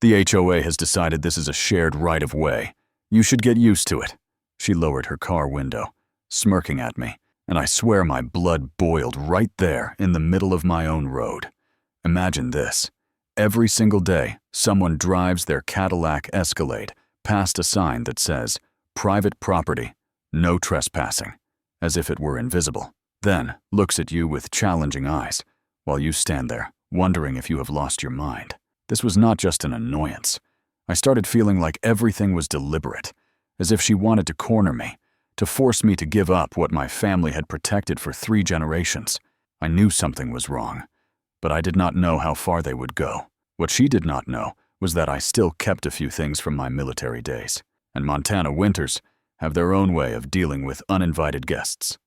The HOA has decided this is a shared right-of-way. You should get used to it." She lowered her car window, smirking at me, and I swear my blood boiled right there in the middle of my own road. Imagine this. Every single day, someone drives their Cadillac Escalade past a sign that says, "Private property, no trespassing," as if it were invisible, then looks at you with challenging eyes, while you stand there, wondering if you have lost your mind. This was not just an annoyance. I started feeling like everything was deliberate, as if she wanted to corner me, to force me to give up what my family had protected for 3 generations. I knew something was wrong, but I did not know how far they would go. What she did not know was that I still kept a few things from my military days, and Montana winters have their own way of dealing with uninvited guests.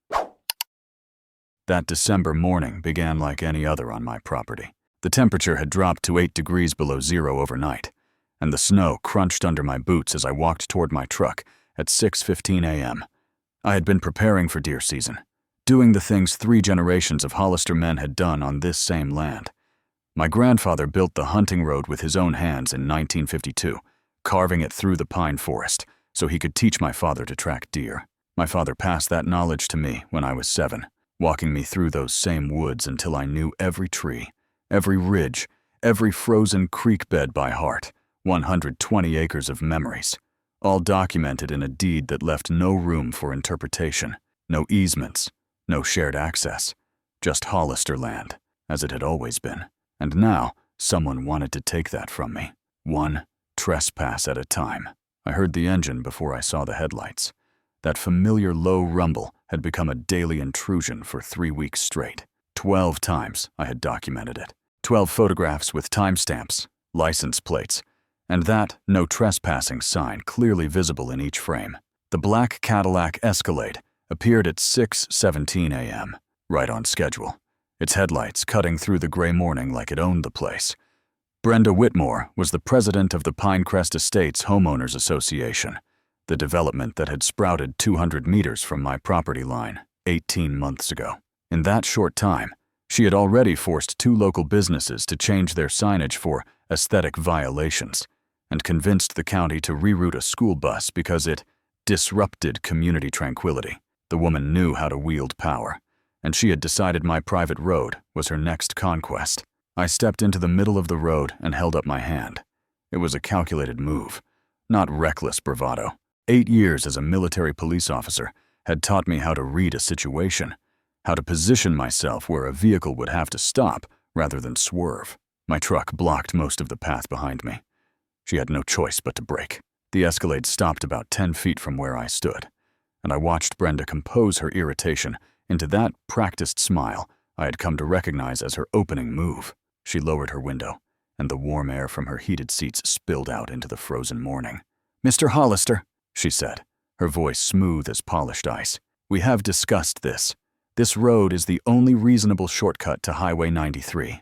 That December morning began like any other on my property. The temperature had dropped to 8 degrees below zero overnight, and the snow crunched under my boots as I walked toward my truck at 6:15 a.m. I had been preparing for deer season, doing the things 3 generations of Hollister men had done on this same land. My grandfather built the hunting road with his own hands in 1952, carving it through the pine forest so he could teach my father to track deer. My father passed that knowledge to me when I was 7, walking me through those same woods until I knew every tree, every ridge, every frozen creek bed by heart, 120 acres of memories, all documented in a deed that left no room for interpretation, no easements, no shared access, just Hollister land, as it had always been. And now, someone wanted to take that from me, one trespass at a time. I heard the engine before I saw the headlights. That familiar low rumble had become a daily intrusion for 3 weeks straight. 12 times I had documented it. 12 photographs with timestamps, license plates, and that no trespassing sign clearly visible in each frame. The black Cadillac Escalade appeared at 6:17 a.m., right on schedule, its headlights cutting through the gray morning like it owned the place. Brenda Whitmore was the president of the Pinecrest Estates Homeowners Association, the development that had sprouted 200 meters from my property line 18 months ago. In that short time, she had already forced 2 local businesses to change their signage for aesthetic violations and convinced the county to reroute a school bus because it disrupted community tranquility. The woman knew how to wield power, and she had decided my private road was her next conquest. I stepped into the middle of the road and held up my hand. It was a calculated move, not reckless bravado. 8 years as a military police officer had taught me how to read a situation, how to position myself where a vehicle would have to stop rather than swerve. My truck blocked most of the path behind me. She had no choice but to brake. The Escalade stopped about 10 feet from where I stood, and I watched Brenda compose her irritation into that practiced smile I had come to recognize as her opening move. She lowered her window, and the warm air from her heated seats spilled out into the frozen morning. "Mr. Hollister," she said, her voice smooth as polished ice, "we have discussed this. This road is the only reasonable shortcut to Highway 93.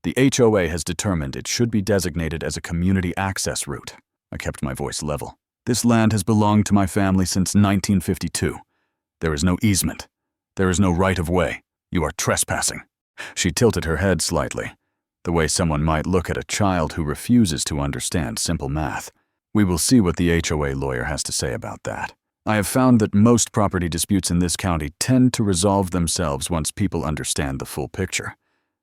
The HOA has determined it should be designated as a community access route." I kept my voice level. "This land has belonged to my family since 1952. There is no easement. There is no right-of-way. You are trespassing." She tilted her head slightly, the way someone might look at a child who refuses to understand simple math. "We will see what the HOA lawyer has to say about that. I have found that most property disputes in this county tend to resolve themselves once people understand the full picture."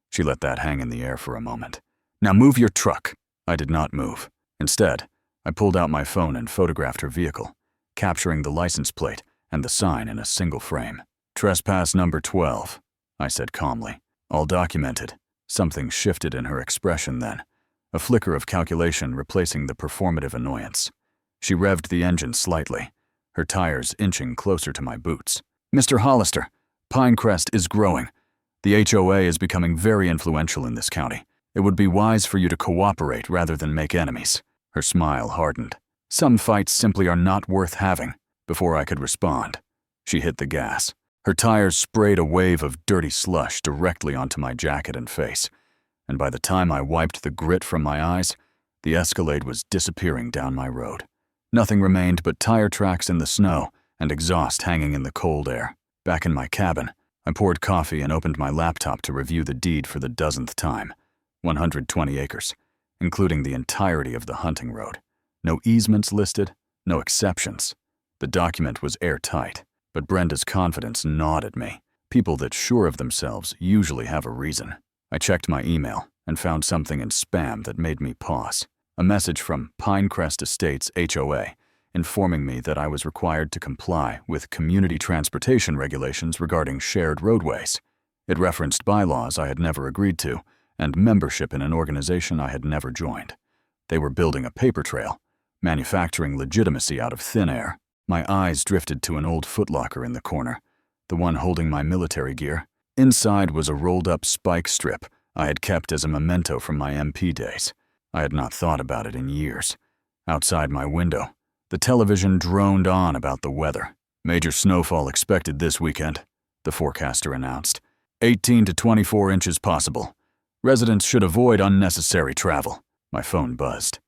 She let that hang in the air for a moment. "Now move your truck." I did not move. Instead, I pulled out my phone and photographed her vehicle, capturing the license plate and the sign in a single frame. "Trespass number 12, I said calmly. "All documented." Something shifted in her expression then, a flicker of calculation replacing the performative annoyance. She revved the engine slightly, her tires inching closer to my boots. "Mr. Hollister, Pinecrest is growing. The HOA is becoming very influential in this county. It would be wise for you to cooperate rather than make enemies." Her smile hardened. "Some fights simply are not worth having." Before I could respond, she hit the gas. Her tires sprayed a wave of dirty slush directly onto my jacket and face, and by the time I wiped the grit from my eyes, the Escalade was disappearing down my road. Nothing remained but tire tracks in the snow and exhaust hanging in the cold air. Back in my cabin, I poured coffee and opened my laptop to review the deed for the dozenth time. 120 acres. including the entirety of the hunting road. No easements listed, no exceptions. The document was airtight, but Brenda's confidence gnawed at me. People that sure of themselves usually have a reason. I checked my email and found something in spam that made me pause. A message from Pinecrest Estates HOA informing me that I was required to comply with community transportation regulations regarding shared roadways. It referenced bylaws I had never agreed to and membership in an organization I had never joined. They were building a paper trail, manufacturing legitimacy out of thin air. My eyes drifted to an old footlocker in the corner, the one holding my military gear. Inside was a rolled-up spike strip I had kept as a memento from my MP days. I had not thought about it in years. Outside my window, the television droned on about the weather. Major snowfall expected this weekend, the forecaster announced. 18 to 24 inches possible. Residents should avoid unnecessary travel. My phone buzzed.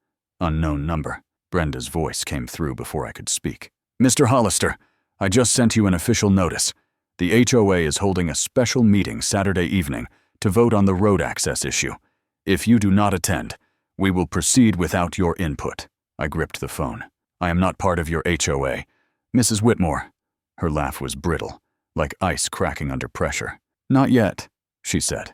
Unknown number. Brenda's voice came through before I could speak. Mr. Hollister, I just sent you an official notice. The HOA is holding a special meeting Saturday evening to vote on the road access issue. If you do not attend, we will proceed without your input. I gripped the phone. I am not part of your HOA. Mrs. Whitmore. Her laugh was brittle, like ice cracking under pressure. Not yet, she said.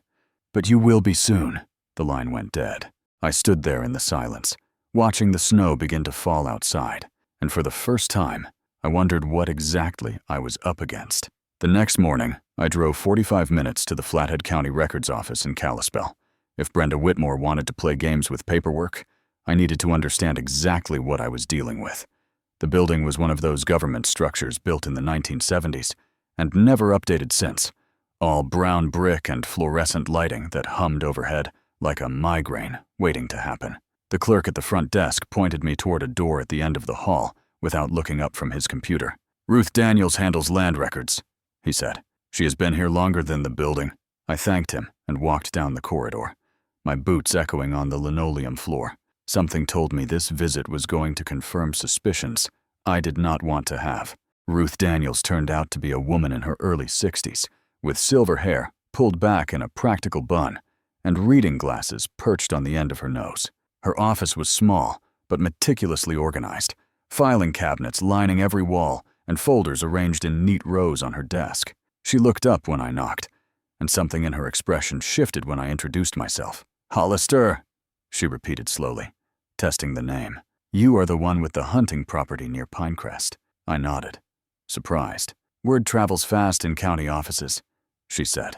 But you will be soon. The line went dead. I stood there in the silence, watching the snow begin to fall outside, and for the first time, I wondered what exactly I was up against. The next morning, I drove 45 minutes to the Flathead County Records Office in Kalispell. If Brenda Whitmore wanted to play games with paperwork, I needed to understand exactly what I was dealing with. The building was one of those government structures built in the 1970s and never updated since, all brown brick and fluorescent lighting that hummed overhead like a migraine waiting to happen. The clerk at the front desk pointed me toward a door at the end of the hall without looking up from his computer. Ruth Daniels handles land records, he said. She has been here longer than the building. I thanked him and walked down the corridor, my boots echoing on the linoleum floor. Something told me this visit was going to confirm suspicions I did not want to have. Ruth Daniels turned out to be a woman in her early 60s, with silver hair pulled back in a practical bun and reading glasses perched on the end of her nose. Her office was small, but meticulously organized, filing cabinets lining every wall and folders arranged in neat rows on her desk. She looked up when I knocked, and something in her expression shifted when I introduced myself. Hollister, she repeated slowly, testing the name. You are the one with the hunting property near Pinecrest. I nodded, surprised. Word travels fast in county offices, she said,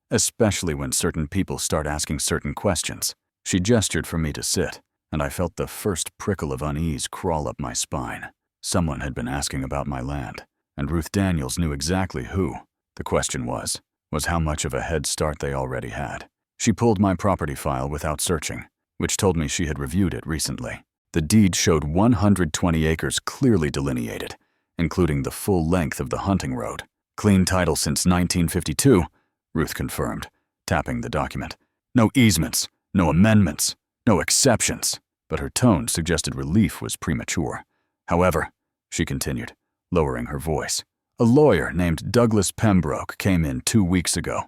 especially when certain people start asking certain questions. She gestured for me to sit, and I felt the first prickle of unease crawl up my spine. Someone had been asking about my land, and Ruth Daniels knew exactly who. The question was how much of a head start they already had. She pulled my property file without searching, which told me she had reviewed it recently. The deed showed 120 acres clearly delineated, including the full length of the hunting road. Clean title since 1952, Ruth confirmed, tapping the document. No easements, no amendments, no exceptions. But her tone suggested relief was premature. However, she continued, lowering her voice, a lawyer named Douglas Pembroke came in 2 weeks ago,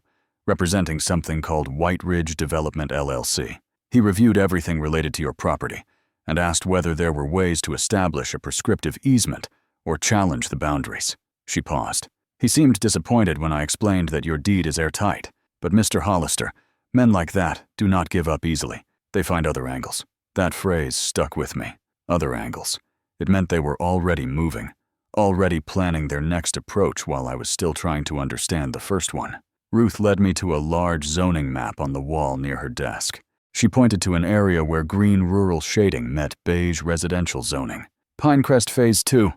representing something called White Ridge Development LLC. He reviewed everything related to your property and asked whether there were ways to establish a prescriptive easement or challenge the boundaries. She paused. He seemed disappointed when I explained that your deed is airtight. But Mr. Hollister, men like that do not give up easily. They find other angles. That phrase stuck with me. Other angles. It meant they were already moving, already planning their next approach while I was still trying to understand the first one. Ruth led me to a large zoning map on the wall near her desk. She pointed to an area where green rural shading met beige residential zoning. Pinecrest Phase 2,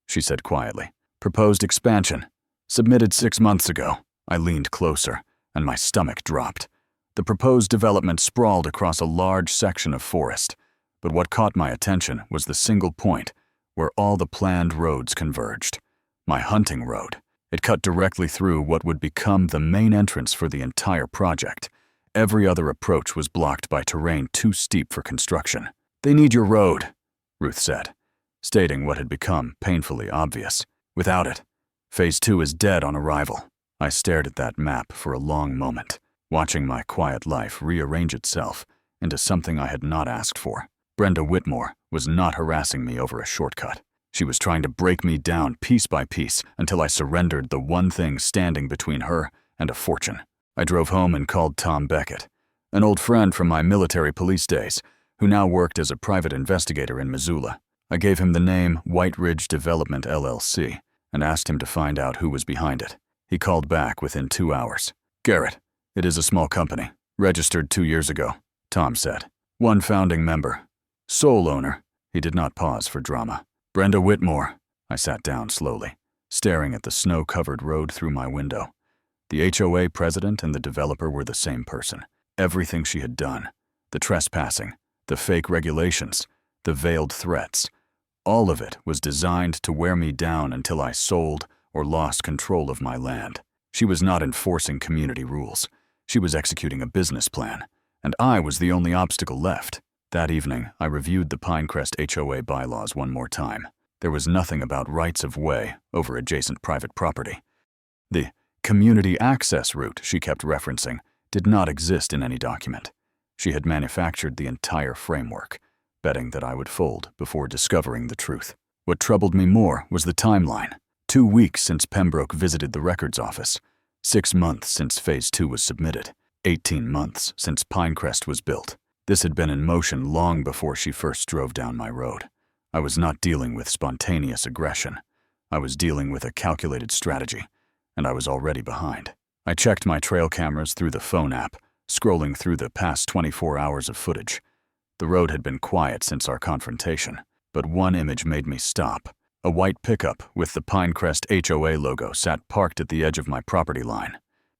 she said quietly. Proposed expansion. Submitted 6 months ago. I leaned closer, and my stomach dropped. The proposed development sprawled across a large section of forest, but what caught my attention was the single point where all the planned roads converged. My hunting road. It cut directly through what would become the main entrance for the entire project. Every other approach was blocked by terrain too steep for construction. They need your road, Ruth said, stating what had become painfully obvious. Without it, Phase 2 is dead on arrival. I stared at that map for a long moment, watching my quiet life rearrange itself into something I had not asked for. Brenda Whitmore was not harassing me over a shortcut. She was trying to break me down piece by piece until I surrendered the one thing standing between her and a fortune. I drove home and called Tom Beckett, an old friend from my military police days, who now worked as a private investigator in Missoula. I gave him the name White Ridge Development LLC and asked him to find out who was behind it. He called back within 2 hours. "Garrett, it is a small company, registered 2 years ago," Tom said. "One founding member. Sole owner." He did not pause for drama. "Brenda Whitmore." I sat down slowly, staring at the snow-covered road through my window. The HOA president and the developer were the same person. Everything she had done, the trespassing, the fake regulations, the veiled threats, all of it was designed to wear me down until I sold or lost control of my land. She was not enforcing community rules. She was executing a business plan, and I was the only obstacle left. That evening, I reviewed the Pinecrest HOA bylaws one more time. There was nothing about rights of way over adjacent private property. The community access route she kept referencing did not exist in any document. She had manufactured the entire framework, betting that I would fold before discovering the truth. What troubled me more was the timeline. 2 weeks since Pembroke visited the records office, 6 months since Phase 2 was submitted, 18 months since Pinecrest was built. This had been in motion long before she first drove down my road. I was not dealing with spontaneous aggression. I was dealing with a calculated strategy, and I was already behind. I checked my trail cameras through the phone app, scrolling through the past 24 hours of footage. The road had been quiet since our confrontation, but one image made me stop. A white pickup with the Pinecrest HOA logo sat parked at the edge of my property line.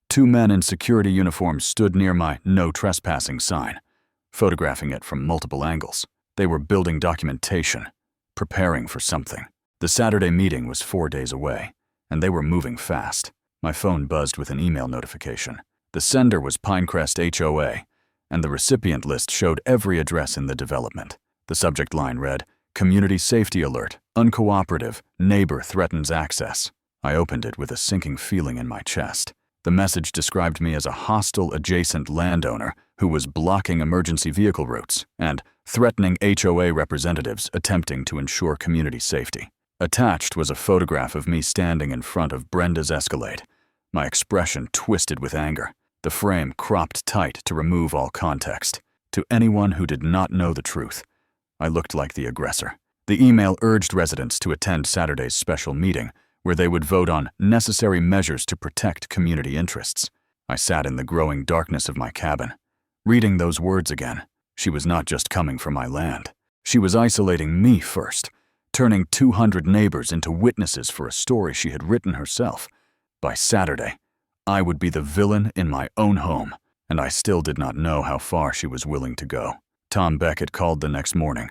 2 men in security uniforms stood near my "No Trespassing" sign, photographing it from multiple angles. They were building documentation, preparing for something. The Saturday meeting was 4 days away, and they were moving fast. My phone buzzed with an email notification. The sender was Pinecrest HOA, and the recipient list showed every address in the development. The subject line read, "Community Safety Alert, Uncooperative, Neighbor Threatens Access." I opened it with a sinking feeling in my chest. The message described me as a hostile adjacent landowner who was blocking emergency vehicle routes and threatening HOA representatives attempting to ensure community safety. Attached was a photograph of me standing in front of Brenda's Escalade, my expression twisted with anger, the frame cropped tight to remove all context. To anyone who did not know the truth, I looked like the aggressor. The email urged residents to attend Saturday's special meeting, where they would vote on necessary measures to protect community interests. I sat in the growing darkness of my cabin, reading those words again. She was not just coming for my land. She was isolating me first, turning 200 neighbors into witnesses for a story she had written herself. By Saturday, I would be the villain in my own home, and I still did not know how far she was willing to go. Tom Beckett called the next morning,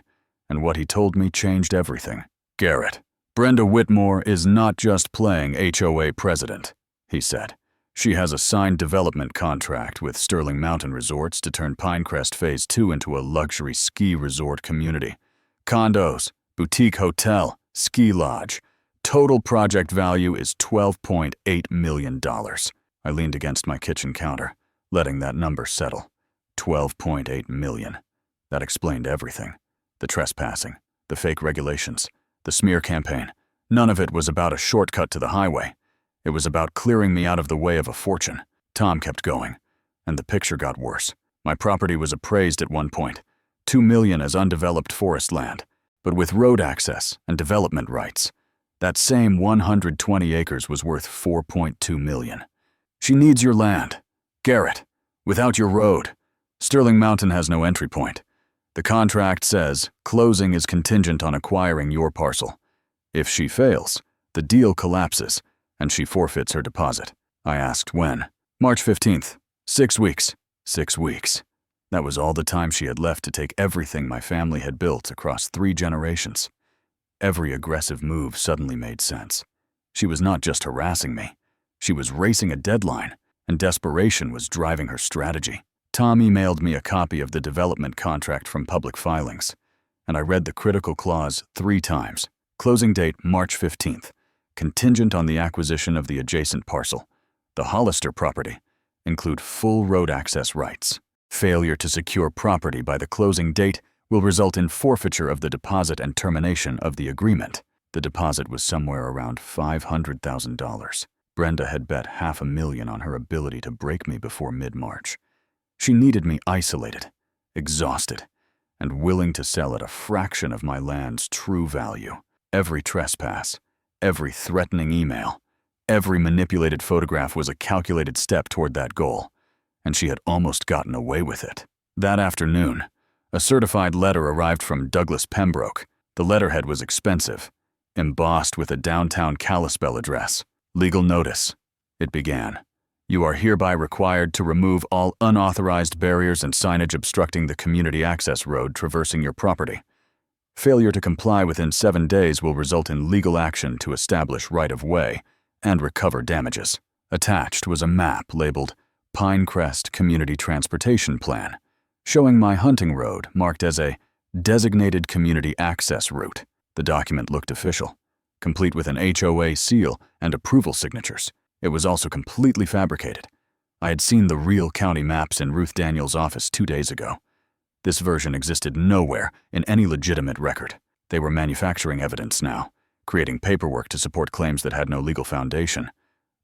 and what he told me changed everything. "Garrett, Brenda Whitmore is not just playing HOA president," he said. "She has a signed development contract with Sterling Mountain Resorts to turn Pinecrest Phase 2 into a luxury ski resort community. Condos, boutique hotel, ski lodge. Total project value is $12.8 million. I leaned against my kitchen counter, letting that number settle. $12.8 million. That explained everything. The trespassing, the fake regulations, the smear campaign. None of it was about a shortcut to the highway. It was about clearing me out of the way of a fortune. Tom kept going, and the picture got worse. My property was appraised at one point, $2 million as undeveloped forest land, but with road access and development rights. That same 120 acres was worth $4.2 million. She needs your land. Garrett, without your road. Sterling Mountain has no entry point. The contract says closing is contingent on acquiring your parcel. If she fails, the deal collapses, and she forfeits her deposit. I asked when. March 15th. 6 weeks. 6 weeks. That was all the time she had left to take everything my family had built across 3 generations. Every aggressive move suddenly made sense. She was not just harassing me. She was racing a deadline, and desperation was driving her strategy. Tom emailed me a copy of the development contract from public filings, and I read the critical clause 3 times. Closing date March 15th, contingent on the acquisition of the adjacent parcel. The Hollister property include full road access rights. Failure to secure property by the closing date will result in forfeiture of the deposit and termination of the agreement. The deposit was somewhere around $500,000. Brenda had bet $500,000 on her ability to break me before mid-March. She needed me isolated, exhausted, and willing to sell at a fraction of my land's true value. Every trespass, every threatening email, every manipulated photograph was a calculated step toward that goal, and she had almost gotten away with it. That afternoon, a certified letter arrived from Douglas Pembroke. The letterhead was expensive, embossed with a downtown Kalispell address. Legal notice. It began. You are hereby required to remove all unauthorized barriers and signage obstructing the community access road traversing your property. Failure to comply within 7 days will result in legal action to establish right-of-way and recover damages. Attached was a map labeled Pinecrest Community Transportation Plan, showing my hunting road marked as a designated community access route. The document looked official, complete with an HOA seal and approval signatures. It was also completely fabricated. I had seen the real county maps in Ruth Daniels' office 2 days ago. This version existed nowhere in any legitimate record. They were manufacturing evidence now, creating paperwork to support claims that had no legal foundation.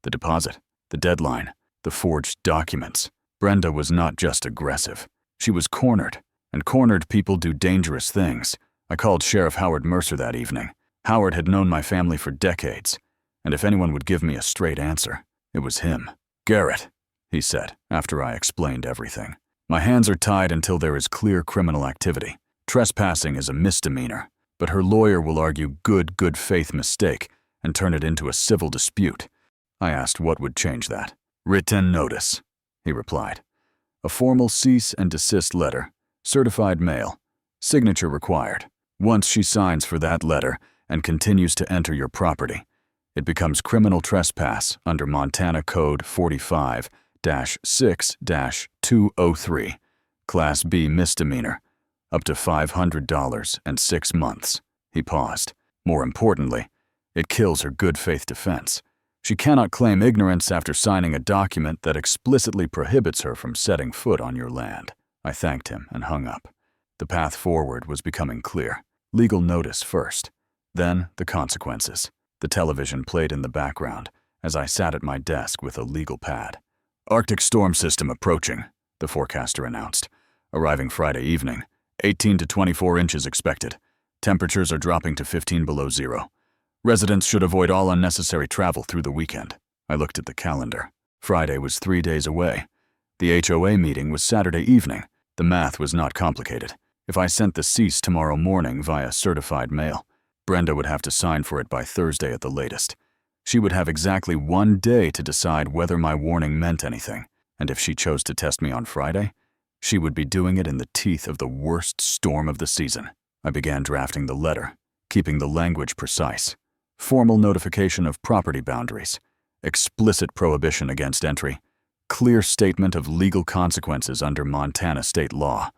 The deposit, the deadline, the forged documents. Brenda was not just aggressive. She was cornered, and cornered people do dangerous things. I called Sheriff Howard Mercer that evening. Howard had known my family for decades, and if anyone would give me a straight answer, it was him. Garrett, he said, after I explained everything. My hands are tied until there is clear criminal activity. Trespassing is a misdemeanor, but her lawyer will argue good faith mistake and turn it into a civil dispute. I asked what would change that. Written notice, he replied. A formal cease and desist letter, certified mail, signature required. Once she signs for that letter and continues to enter your property, it becomes criminal trespass under Montana Code 45-6-203, Class B misdemeanor, up to $500 and 6 months. He paused. More importantly, it kills her good faith defense. She cannot claim ignorance after signing a document that explicitly prohibits her from setting foot on your land. I thanked him and hung up. The path forward was becoming clear. Legal notice first, then the consequences. The television played in the background as I sat at my desk with a legal pad. Arctic storm system approaching, the forecaster announced. Arriving Friday evening, 18 to 24 inches expected. Temperatures are dropping to 15 below zero. Residents should avoid all unnecessary travel through the weekend. I looked at the calendar. Friday was 3 days away. The HOA meeting was Saturday evening. The math was not complicated. If I sent the cease tomorrow morning via certified mail, Brenda would have to sign for it by Thursday at the latest. She would have exactly 1 day to decide whether my warning meant anything, and if she chose to test me on Friday, she would be doing it in the teeth of the worst storm of the season. I began drafting the letter, keeping the language precise. Formal notification of property boundaries, explicit prohibition against entry, clear statement of legal consequences under Montana state law.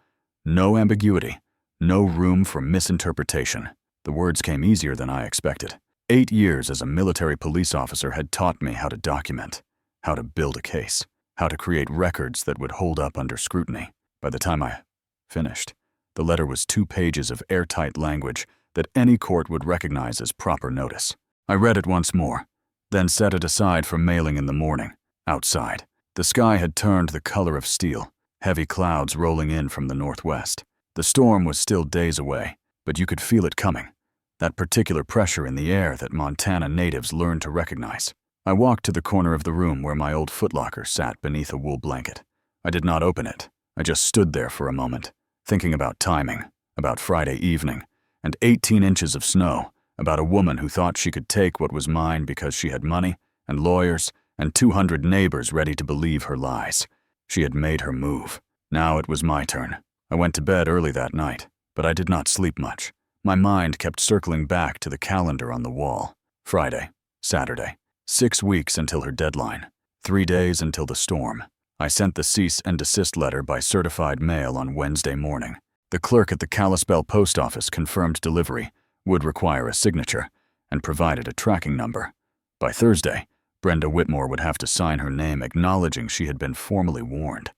No ambiguity, no room for misinterpretation. The words came easier than I expected. 8 years as a military police officer had taught me how to document, how to build a case, how to create records that would hold up under scrutiny. By the time I finished, the letter was 2 pages of airtight language that any court would recognize as proper notice. I read it once more, then set it aside for mailing in the morning. Outside, the sky had turned the color of steel, heavy clouds rolling in from the northwest. The storm was still days away, but you could feel it coming, that particular pressure in the air that Montana natives learned to recognize. I walked to the corner of the room where my old footlocker sat beneath a wool blanket. I did not open it. I just stood there for a moment, thinking about timing, about Friday evening, and 18 inches of snow, about a woman who thought she could take what was mine because she had money and lawyers and 200 neighbors ready to believe her lies. She had made her move. Now it was my turn. I went to bed early that night, but I did not sleep much. My mind kept circling back to the calendar on the wall. Friday, Saturday, 6 weeks until her deadline, 3 days until the storm. I sent the cease and desist letter by certified mail on Wednesday morning. The clerk at the Kalispell post office confirmed delivery, would require a signature, and provided a tracking number. By Thursday, Brenda Whitmore would have to sign her name acknowledging she had been formally warned.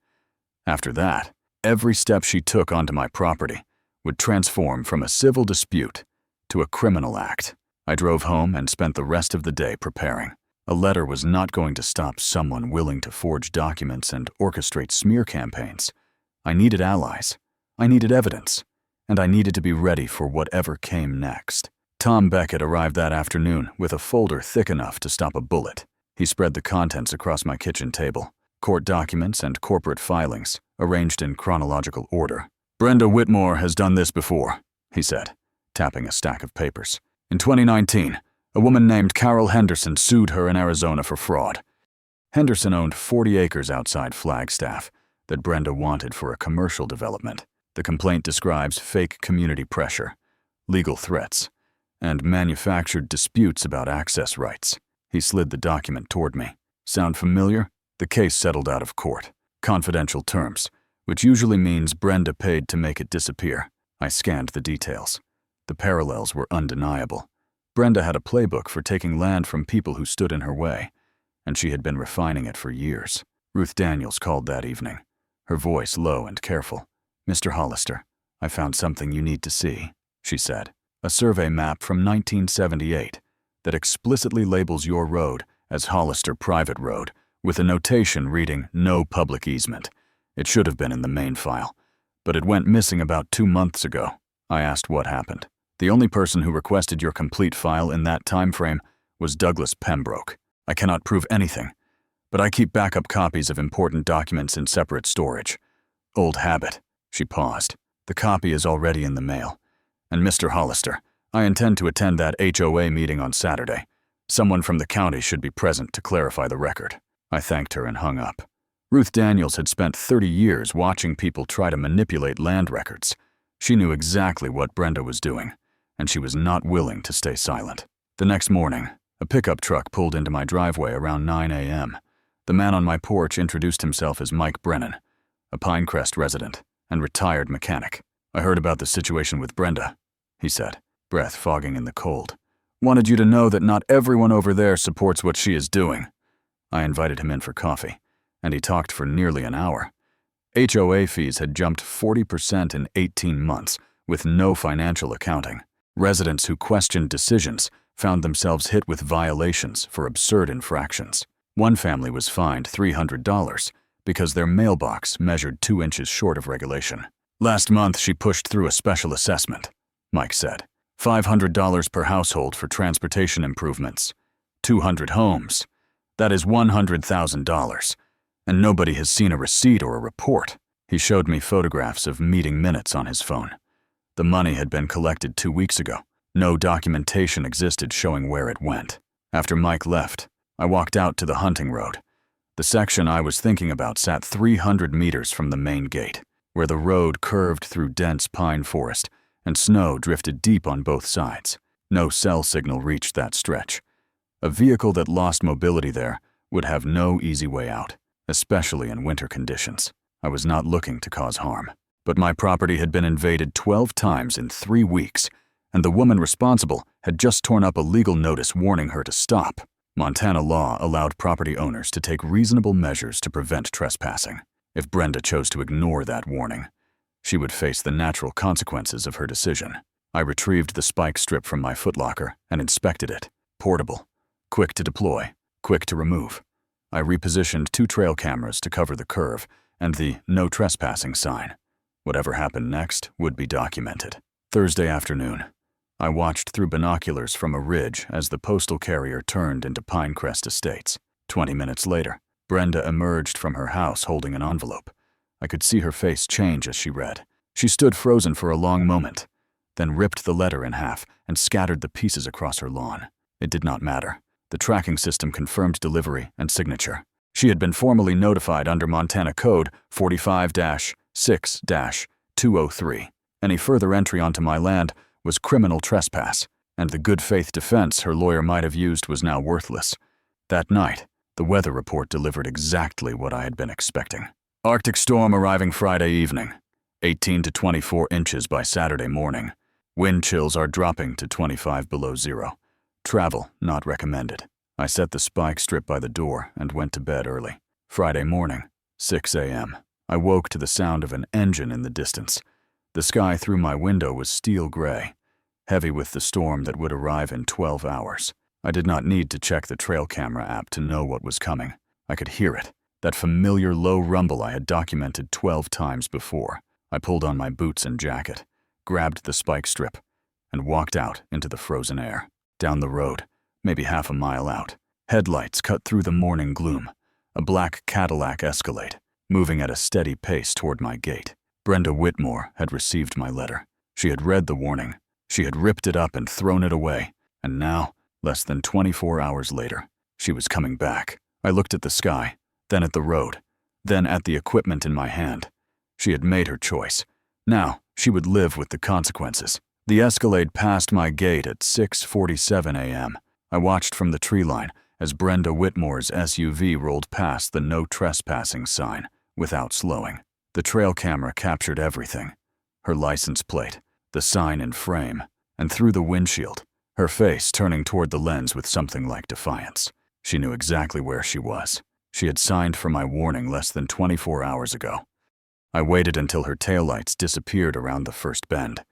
After that, every step she took onto my property would transform from a civil dispute to a criminal act. I drove home and spent the rest of the day preparing. A letter was not going to stop someone willing to forge documents and orchestrate smear campaigns. I needed allies, I needed evidence, and I needed to be ready for whatever came next. Tom Beckett arrived that afternoon with a folder thick enough to stop a bullet. He spread the contents across my kitchen table, court documents and corporate filings, arranged in chronological order. "Brenda Whitmore has done this before," he said, tapping a stack of papers. "In 2019, a woman named Carol Henderson sued her in Arizona for fraud. Henderson owned 40 acres outside Flagstaff that Brenda wanted for a commercial development. The complaint describes fake community pressure, legal threats, and manufactured disputes about access rights." He slid the document toward me. "Sound familiar?" The case settled out of court. Confidential terms, which usually means Brenda paid to make it disappear. I scanned the details. The parallels were undeniable. Brenda had a playbook for taking land from people who stood in her way, and she had been refining it for years. Ruth Daniels called that evening, her voice low and careful. "Mr. Hollister, I found something you need to see," she said. "A survey map from 1978 that explicitly labels your road as Hollister Private Road with a notation reading no public easement. It should have been in the main file, but it went missing about 2 months ago." I asked what happened. "The only person who requested your complete file in that time frame was Douglas Pembroke. I cannot prove anything, but I keep backup copies of important documents in separate storage. Old habit." She paused. "The copy is already in the mail. And Mr. Hollister, I intend to attend that HOA meeting on Saturday. Someone from the county should be present to clarify the record." I thanked her and hung up. Ruth Daniels had spent 30 years watching people try to manipulate land records. She knew exactly what Brenda was doing, and she was not willing to stay silent. The next morning, a pickup truck pulled into my driveway around 9 a.m. The man on my porch introduced himself as Mike Brennan, a Pinecrest resident and retired mechanic. "I heard about the situation with Brenda," he said, breath fogging in the cold. "Wanted you to know that not everyone over there supports what she is doing." I invited him in for coffee, and he talked for nearly an hour. HOA fees had jumped 40% in 18 months, with no financial accounting. Residents who questioned decisions found themselves hit with violations for absurd infractions. One family was fined $300 because their mailbox measured 2 inches short of regulation. "Last month, she pushed through a special assessment," Mike said. $500 per household for transportation improvements. 200 homes. That is $100,000. And nobody has seen a receipt or a report." He showed me photographs of meeting minutes on his phone. The money had been collected 2 weeks ago. No documentation existed showing where it went. After Mike left, I walked out to the hunting road. The section I was thinking about sat 300 meters from the main gate, where the road curved through dense pine forest and snow drifted deep on both sides. No cell signal reached that stretch. A vehicle that lost mobility there would have no easy way out, especially in winter conditions. I was not looking to cause harm, but my property had been invaded 12 times in 3 weeks, and the woman responsible had just torn up a legal notice warning her to stop. Montana law allowed property owners to take reasonable measures to prevent trespassing. If Brenda chose to ignore that warning, she would face the natural consequences of her decision. I retrieved the spike strip from my footlocker and inspected it. Portable, quick to deploy, quick to remove. I repositioned 2 trail cameras to cover the curve and the no trespassing sign. Whatever happened next would be documented. Thursday afternoon, I watched through binoculars from a ridge as the postal carrier turned into Pinecrest Estates. 20 minutes later, Brenda emerged from her house holding an envelope. I could see her face change as she read. She stood frozen for a long moment, then ripped the letter in half and scattered the pieces across her lawn. It did not matter. The tracking system confirmed delivery and signature. She had been formally notified under Montana Code 45-6-203. Any further entry onto my land was criminal trespass, and the good faith defense her lawyer might have used was now worthless. That night, the weather report delivered exactly what I had been expecting. Arctic storm arriving Friday evening. 18 to 24 inches by Saturday morning. Wind chills are dropping to 25 below zero. Travel not recommended. I set the spike strip by the door and went to bed early. Friday morning, 6 a.m. I woke to the sound of an engine in the distance. The sky through my window was steel gray, heavy with the storm that would arrive in 12 hours. I did not need to check the trail camera app to know what was coming. I could hear it, that familiar low rumble I had documented 12 times before. I pulled on my boots and jacket, grabbed the spike strip, and walked out into the frozen air. Down the road, maybe half a mile out, headlights cut through the morning gloom. A black Cadillac Escalade, moving at a steady pace toward my gate. Brenda Whitmore had received my letter. She had read the warning. She had ripped it up and thrown it away. And now, less than 24 hours later, she was coming back. I looked at the sky, then at the road, then at the equipment in my hand. She had made her choice. Now, she would live with the consequences. The Escalade passed my gate at 6:47 a.m. I watched from the tree line as Brenda Whitmore's SUV rolled past the no trespassing sign without slowing. The trail camera captured everything. Her license plate, the sign in frame, and through the windshield, her face turning toward the lens with something like defiance. She knew exactly where she was. She had signed for my warning less than 24 hours ago. I waited until her taillights disappeared around the first bend,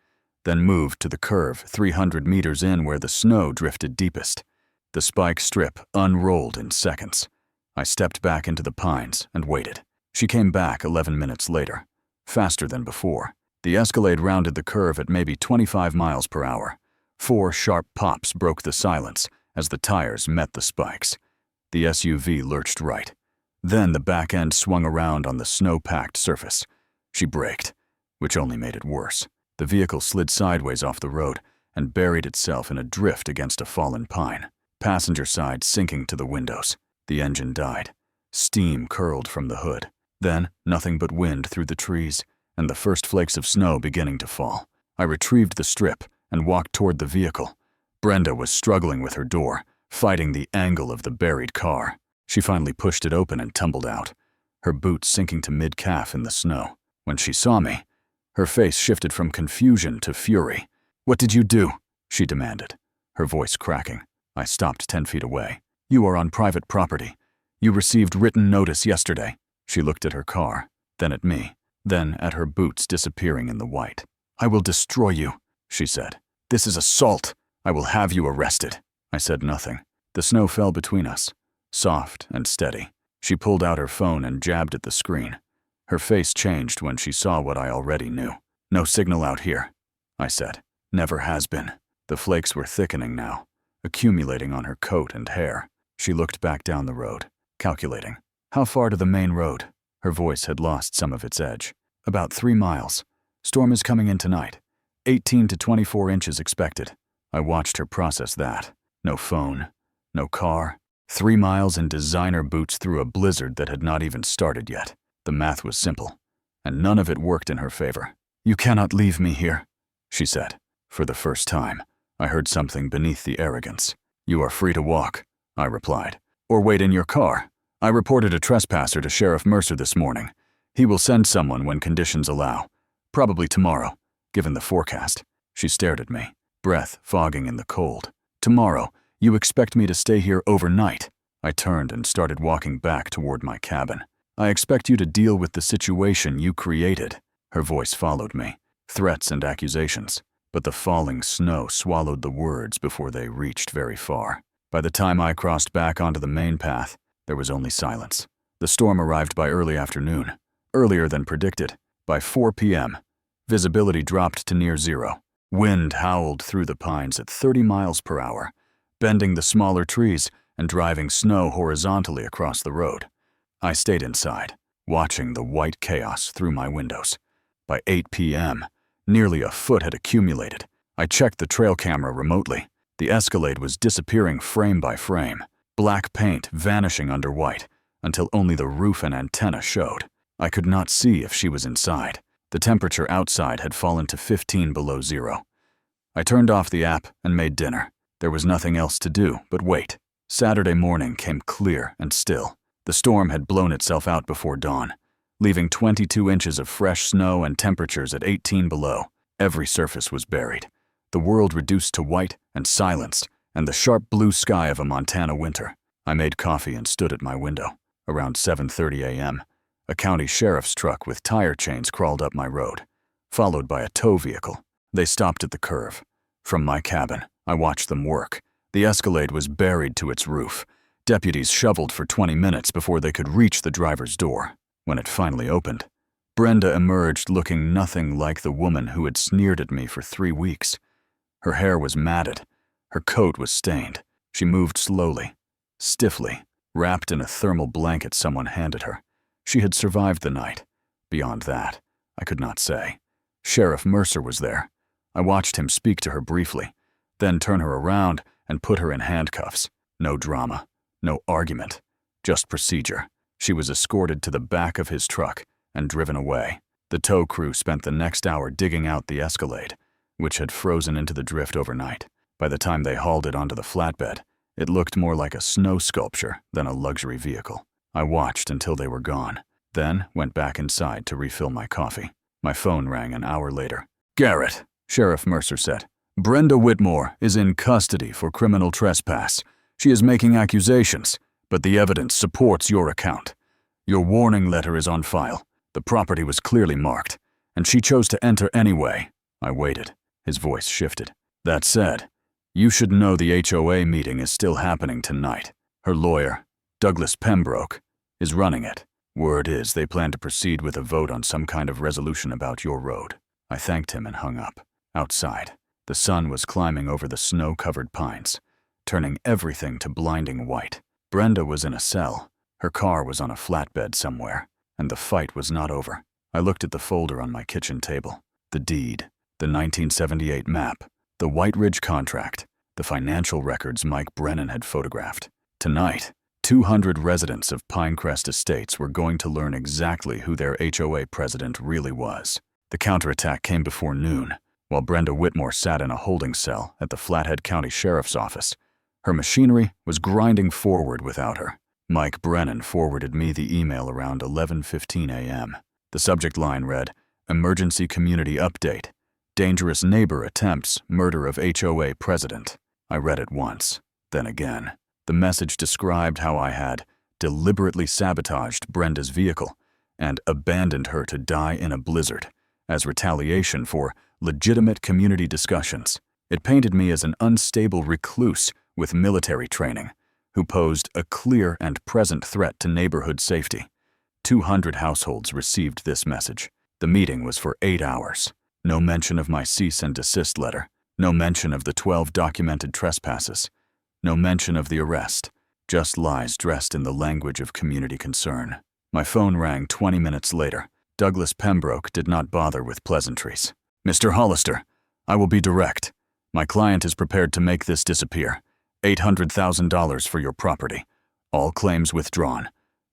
then moved to the curve 300 meters in where the snow drifted deepest. The spike strip unrolled in seconds. I stepped back into the pines and waited. She came back 11 minutes later, faster than before. The Escalade rounded the curve at maybe 25 miles per hour. 4 sharp pops broke the silence as the tires met the spikes. The SUV lurched right. Then the back end swung around on the snow-packed surface. She braked, which only made it worse. The vehicle slid sideways off the road and buried itself in a drift against a fallen pine. Passenger side sinking to the windows. The engine died. Steam curled from the hood. Then, nothing but wind through the trees, and the first flakes of snow beginning to fall. I retrieved the strip and walked toward the vehicle. Brenda was struggling with her door, fighting the angle of the buried car. She finally pushed it open and tumbled out, her boots sinking to mid-calf in the snow. When she saw me, her face shifted from confusion to fury. "What did you do?" she demanded, her voice cracking. I stopped 10 feet away. "You are on private property. You received written notice yesterday." She looked at her car, then at me, then at her boots disappearing in the white. "I will destroy you," she said. "This is assault. I will have you arrested." I said nothing. The snow fell between us, soft and steady. She pulled out her phone and jabbed at the screen. Her face changed when she saw what I already knew. "No signal out here," I said. "Never has been." The flakes were thickening now, accumulating on her coat and hair. She looked back down the road, calculating. "How far to the main road?" Her voice had lost some of its edge. "About 3 miles. Storm is coming in tonight. 18 to 24 inches expected." I watched her process that. No phone, no car. 3 miles in designer boots through a blizzard that had not even started yet. The math was simple, and none of it worked in her favor. "You cannot leave me here," she said. For the first time, I heard something beneath the arrogance. "You are free to walk," I replied. "Or wait in your car. I reported a trespasser to Sheriff Mercer this morning. He will send someone when conditions allow. Probably tomorrow, given the forecast." She stared at me, breath fogging in the cold. "Tomorrow, you expect me to stay here overnight?" I turned and started walking back toward my cabin. "I expect you to deal with the situation you created." Her voice followed me, threats and accusations, but the falling snow swallowed the words before they reached very far. By the time I crossed back onto the main path, there was only silence. The storm arrived by early afternoon, earlier than predicted. By 4 p.m., visibility dropped to near zero. Wind howled through the pines at 30 miles per hour, bending the smaller trees and driving snow horizontally across the road. I stayed inside, watching the white chaos through my windows. By 8 p.m., nearly a foot had accumulated. I checked the trail camera remotely. The Escalade was disappearing frame by frame, black paint vanishing under white, until only the roof and antenna showed. I could not see if she was inside. The temperature outside had fallen to 15 below zero. I turned off the app and made dinner. There was nothing else to do but wait. Saturday morning came clear and still. The storm had blown itself out before dawn, leaving 22 inches of fresh snow and temperatures at 18 below. Every surface was buried. The world reduced to white and silence, and the sharp blue sky of a Montana winter. I made coffee and stood at my window. Around 7:30 a.m., A county sheriff's truck with tire chains crawled up my road, followed by a tow vehicle. They stopped at the curve. From my cabin, I watched them work. The Escalade was buried to its roof. Deputies shoveled for 20 minutes before they could reach the driver's door. When it finally opened, Brenda emerged looking nothing like the woman who had sneered at me for 3 weeks. Her hair was matted. Her coat was stained. She moved slowly, stiffly, wrapped in a thermal blanket someone handed her. She had survived the night. Beyond that, I could not say. Sheriff Mercer was there. I watched him speak to her briefly, then turn her around and put her in handcuffs. No drama, no argument, just procedure. She was escorted to the back of his truck and driven away. The tow crew spent the next hour digging out the Escalade, which had frozen into the drift overnight. By the time they hauled it onto the flatbed, it looked more like a snow sculpture than a luxury vehicle. I watched until they were gone, then went back inside to refill my coffee. My phone rang an hour later. "Garrett," Sheriff Mercer said, "Brenda Whitmore is in custody for criminal trespass. She is making accusations, but the evidence supports your account. Your warning letter is on file. The property was clearly marked, and she chose to enter anyway." I waited. His voice shifted. "That said, you should know the HOA meeting is still happening tonight. Her lawyer, Douglas Pembroke, is running it. Word is they plan to proceed with a vote on some kind of resolution about your road." I thanked him and hung up. Outside, the sun was climbing over the snow-covered pines, turning everything to blinding white. Brenda was in a cell. Her car was on a flatbed somewhere, and the fight was not over. I looked at the folder on my kitchen table. The deed, the 1978 map, the White Ridge contract, the financial records Mike Brennan had photographed. Tonight, 200 residents of Pinecrest Estates were going to learn exactly who their HOA president really was. The counterattack came before noon, while Brenda Whitmore sat in a holding cell at the Flathead County Sheriff's Office. Her machinery was grinding forward without her. Mike Brennan forwarded me the email around 11:15 a.m. The subject line read, "Emergency Community Update. Dangerous Neighbor Attempts Murder of HOA President." I read it once, then again. The message described how I had deliberately sabotaged Brenda's vehicle and abandoned her to die in a blizzard as retaliation for legitimate community discussions. It painted me as an unstable recluse with military training who posed a clear and present threat to neighborhood safety. 200 households received this message. The meeting was for 8 hours. No mention of my cease and desist letter. No mention of the 12 documented trespasses. No mention of the arrest. Just lies dressed in the language of community concern. My phone rang 20 minutes later. Douglas Pembroke did not bother with pleasantries. "Mr. Hollister, I will be direct. My client is prepared to make this disappear. $800,000 for your property. All claims withdrawn,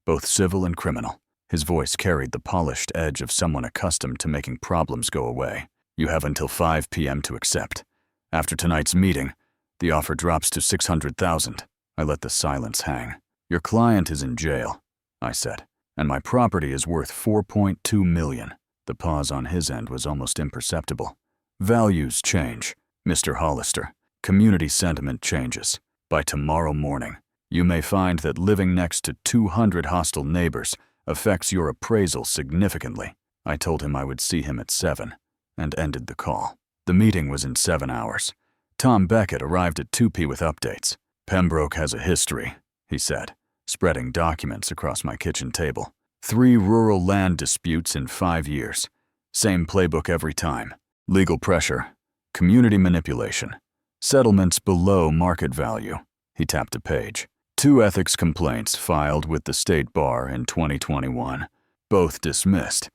both civil and criminal." His voice carried the polished edge of someone accustomed to making problems go away. "You have until 5 p.m. to accept. After tonight's meeting, the offer drops to $600,000. I let the silence hang. "Your client is in jail," I said, "and my property is worth $4.2 million. The pause on his end was almost imperceptible. "Values change, Mr. Hollister. Community sentiment changes. By tomorrow morning, you may find that living next to 200 hostile neighbors affects your appraisal significantly." I told him I would see him at 7 and ended the call. The meeting was in 7 hours. Tom Beckett arrived at 2 p. with updates. "Pembroke has a history," he said, spreading documents across my kitchen table. 3 rural land disputes in 5 years. Same playbook every time. Legal pressure, community manipulation, settlements below market value. He tapped a page. 2 ethics complaints filed with the state bar in 2021. Both dismissed,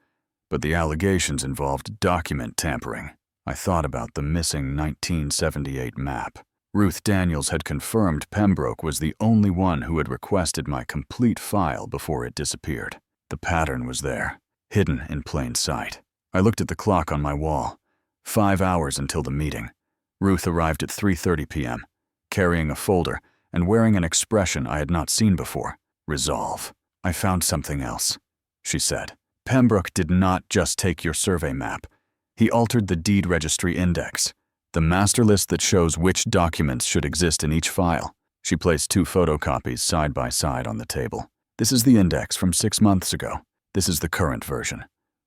but the allegations involved document tampering. I thought about the missing 1978 map. Ruth Daniels had confirmed Pembroke was the only one who had requested my complete file before it disappeared. The pattern was there, hidden in plain sight. I looked at the clock on my wall. 5 hours until the meeting. Ruth arrived at 3:30 p.m., carrying a folder and wearing an expression I had not seen before. "Resolve. I found something else," she said. "Pembroke did not just take your survey map. He altered the deed registry index, the master list that shows which documents should exist in each file." She placed 2 photocopies side by side on the table. "This is the index from 6 months ago. This is the current version.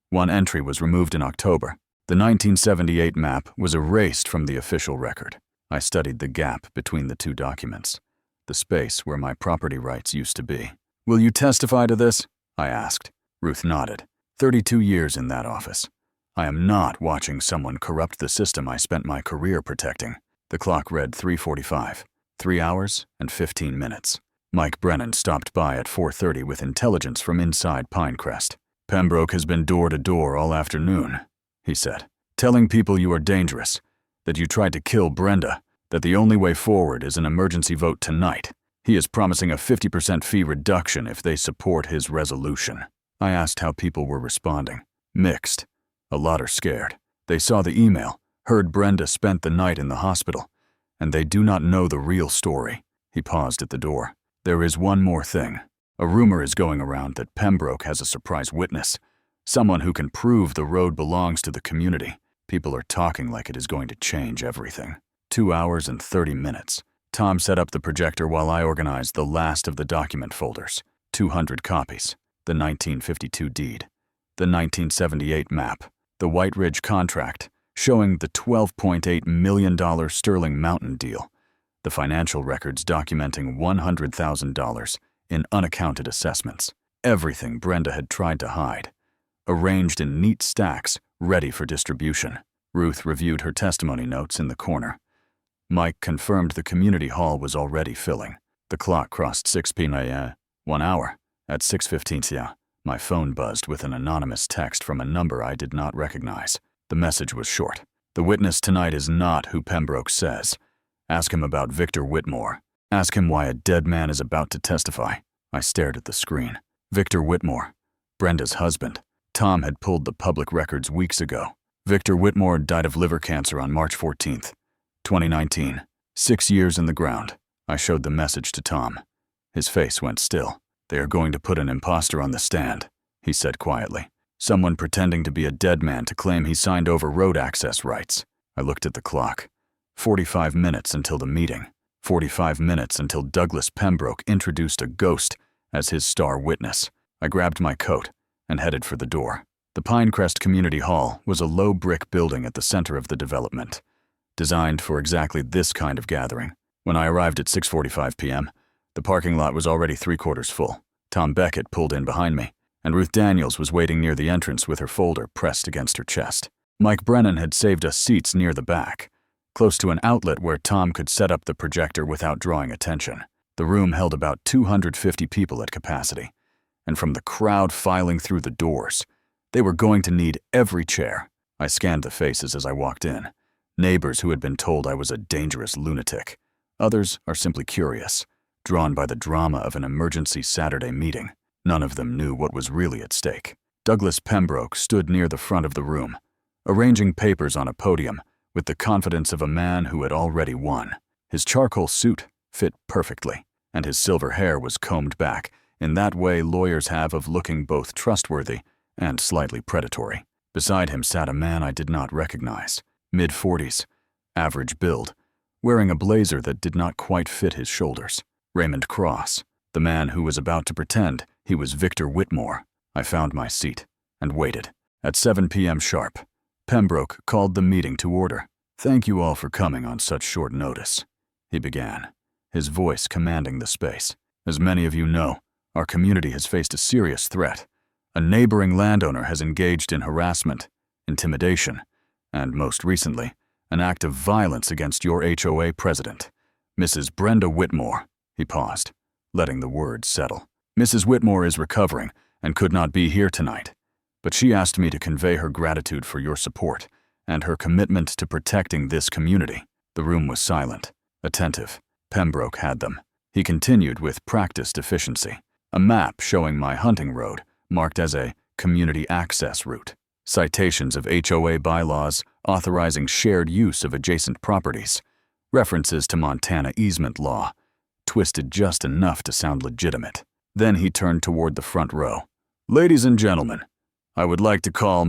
One entry was removed in October. The 1978 map was erased from the official record. I studied the gap between the two documents, the space where my property rights used to be. Will you testify to this? I asked. Ruth nodded. 32 years in that office. I am not watching someone corrupt the system I spent my career protecting. The clock read 3:45, 3 hours and 15 minutes. Mike Brennan stopped by at 4:30 with intelligence from inside Pinecrest. Pembroke has been door to door all afternoon, he said, telling people you are dangerous, that you tried to kill Brenda, that the only way forward is an emergency vote tonight. He is promising a 50% fee reduction if they support his resolution. I asked how people were responding. Mixed. A lot are scared. They saw the email, heard Brenda spent the night in the hospital, and they do not know the real story. He paused at the door. There is one more thing. A rumor is going around that Pembroke has a surprise witness, someone who can prove the road belongs to the community. People are talking like it is going to change everything. 2 hours and 30 minutes. Tom set up the projector while I organized the last of the document folders. 200 copies. The 1952 deed. The 1978 map. The White Ridge contract, showing the $12.8 million Sterling Mountain deal. The financial records documenting $100,000 in unaccounted assessments. Everything Brenda had tried to hide. Arranged in neat stacks, ready for distribution. Ruth reviewed her testimony notes in the corner. Mike confirmed the community hall was already filling. The clock crossed 6 p.m. 1 hour. At 6:15, my phone buzzed with an anonymous text from a number I did not recognize. The message was short. The witness tonight is not who Pembroke says. Ask him about Victor Whitmore. Ask him why a dead man is about to testify. I stared at the screen. Victor Whitmore, Brenda's husband. Tom had pulled the public records weeks ago. Victor Whitmore died of liver cancer on March 14th, 2019. 6 years in the ground. I showed the message to Tom. His face went still. They are going to put an imposter on the stand, he said quietly. Someone pretending to be a dead man to claim he signed over road access rights. I looked at the clock. 45 minutes until the meeting. 45 minutes until Douglas Pembroke introduced a ghost as his star witness. I grabbed my coat and headed for the door. The Pinecrest Community Hall was a low brick building at the center of the development, designed for exactly this kind of gathering. When I arrived at 6:45 p.m., the parking lot was already 3/4 full. Tom Beckett pulled in behind me, and Ruth Daniels was waiting near the entrance with her folder pressed against her chest. Mike Brennan had saved us seats near the back, close to an outlet where Tom could set up the projector without drawing attention. The room held about 250 people at capacity, and from the crowd filing through the doors, they were going to need every chair. I scanned the faces as I walked in. Neighbors who had been told I was a dangerous lunatic. Others are simply curious, drawn by the drama of an emergency Saturday meeting. None of them knew what was really at stake. Douglas Pembroke stood near the front of the room, arranging papers on a podium with the confidence of a man who had already won. His charcoal suit fit perfectly, and his silver hair was combed back in that way lawyers have of looking both trustworthy and slightly predatory. Beside him sat a man I did not recognize, mid-40s, average build, wearing a blazer that did not quite fit his shoulders. Raymond Cross, the man who was about to pretend he was Victor Whitmore. I found my seat and waited. At 7 p.m. sharp, Pembroke called the meeting to order. "Thank you all for coming on such short notice," he began, his voice commanding the space. "As many of you know, our community has faced a serious threat. A neighboring landowner has engaged in harassment, intimidation, and most recently, an act of violence against your HOA president, Mrs. Brenda Whitmore." He paused, letting the words settle. "Mrs. Whitmore is recovering and could not be here tonight, but she asked me to convey her gratitude for your support and her commitment to protecting this community." The room was silent, attentive. Pembroke had them. He continued with practiced efficiency. A map showing my hunting road, marked as a community access route. Citations of HOA bylaws authorizing shared use of adjacent properties. References to Montana easement law, twisted just enough to sound legitimate. Then he turned toward the front row. "Ladies and gentlemen, I would like to call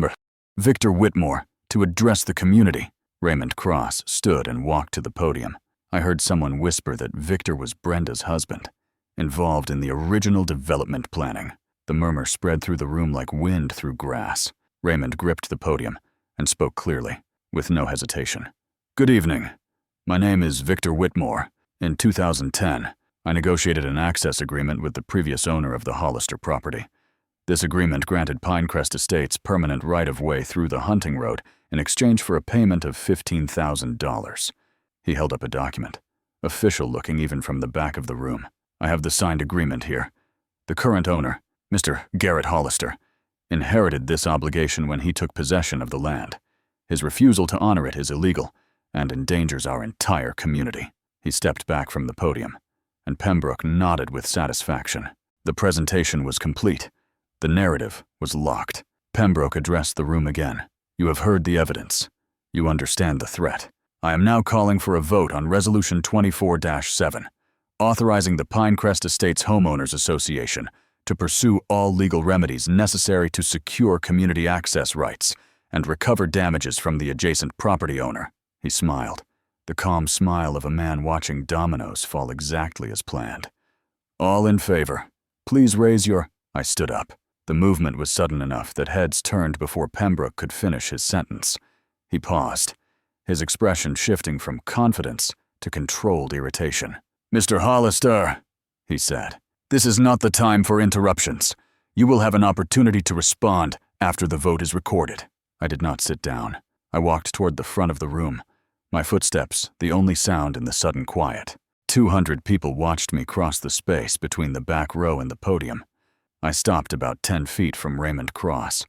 Victor Whitmore to address the community." Raymond Cross stood and walked to the podium. I heard someone whisper that Victor was Brenda's husband, involved in the original development planning. The murmur spread through the room like wind through grass. Raymond gripped the podium and spoke clearly, with no hesitation. Good evening. My name is Victor Whitmore. In 2010, I negotiated an access agreement with the previous owner of the Hollister property. This agreement granted Pinecrest Estates permanent right-of-way through the hunting road in exchange for a payment of $15,000. He held up a document, official-looking even from the back of the room. I have the signed agreement here. The current owner, Mr. Garrett Hollister, inherited this obligation when he took possession of the land. His refusal to honor it is illegal and endangers our entire community. He stepped back from the podium, and Pembroke nodded with satisfaction. The presentation was complete. The narrative was locked. Pembroke addressed the room again. You have heard the evidence. You understand the threat. I am now calling for a vote on Resolution 24-7, authorizing the Pinecrest Estates Homeowners Association to pursue all legal remedies necessary to secure community access rights and recover damages from the adjacent property owner. He smiled, the calm smile of a man watching dominoes fall exactly as planned. All in favor, please raise your... I stood up. The movement was sudden enough that heads turned before Pembroke could finish his sentence. He paused, his expression shifting from confidence to controlled irritation. Mr. Hollister, he said, this is not the time for interruptions. You will have an opportunity to respond after the vote is recorded. I did not sit down. I walked toward the front of the room, my footsteps the only sound in the sudden quiet. 200 people watched me cross the space between the back row and the podium. I stopped about 10 feet from Raymond Cross,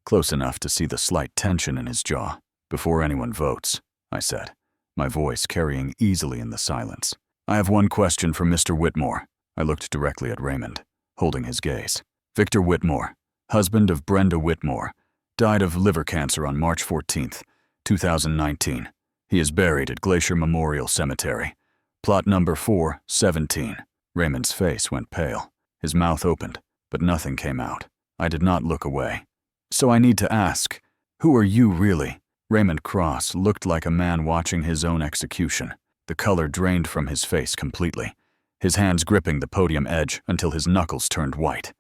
close enough to see the slight tension in his jaw. Before anyone votes, I said, my voice carrying easily in the silence. I have one question for Mr. Whitmore. I looked directly at Raymond, holding his gaze. Victor Whitmore, husband of Brenda Whitmore, died of liver cancer on March 14th, 2019. He is buried at Glacier Memorial Cemetery, plot number 417. Raymond's face went pale. His mouth opened, but nothing came out. I did not look away. So I need to ask, who are you really? Raymond Cross looked like a man watching his own execution. The color drained from his face completely, his hands gripping the podium edge until his knuckles turned white.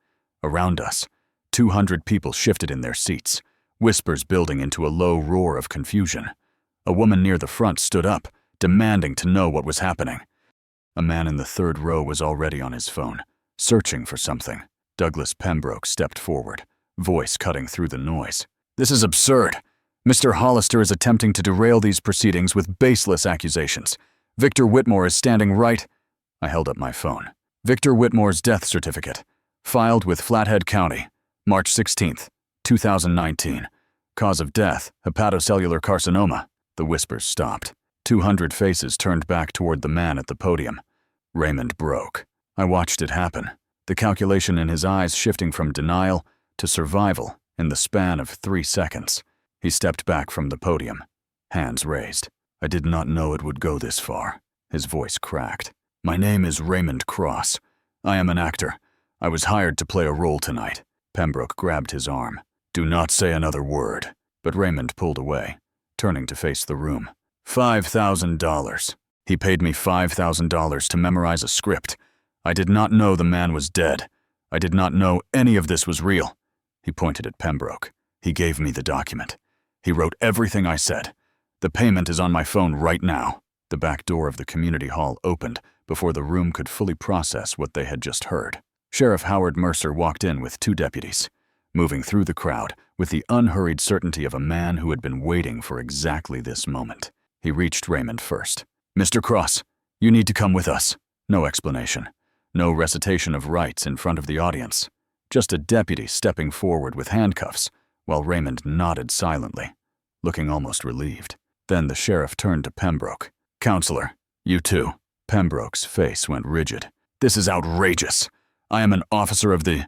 Around us, 200 people shifted in their seats, whispers building into a low roar of confusion. A woman near the front stood up, demanding to know what was happening. A man in the third row was already on his phone, searching for something. Douglas Pembroke stepped forward, voice cutting through the noise. This is absurd. Mr. Hollister is attempting to derail these proceedings with baseless accusations. Victor Whitmore is standing right... I held up my phone. Victor Whitmore's death certificate, filed with Flathead County, March 16th, 2019. Cause of death, hepatocellular carcinoma. The whispers stopped. 200 faces turned back toward the man at the podium. Raymond broke. I watched it happen, the calculation in his eyes shifting from denial to survival in the span of 3 seconds. He stepped back from the podium, hands raised. I did not know it would go this far. His voice cracked. My name is Raymond Cross. I am an actor. I was hired to play a role tonight. Pembroke grabbed his arm. Do not say another word. But Raymond pulled away, turning to face the room. $5,000. He paid me $5,000 to memorize a script. I did not know the man was dead. I did not know any of this was real. He pointed at Pembroke. He gave me the document. He wrote everything I said. The payment is on my phone right now. The back door of the community hall opened before the room could fully process what they had just heard. Sheriff Howard Mercer walked in with 2 deputies, moving through the crowd with the unhurried certainty of a man who had been waiting for exactly this moment. He reached Raymond first. Mr. Cross, you need to come with us. No explanation. No recitation of rights in front of the audience. Just a deputy stepping forward with handcuffs, while Raymond nodded silently, looking almost relieved. Then the sheriff turned to Pembroke. Counselor, you too. Pembroke's face went rigid. This is outrageous. I am an officer of the...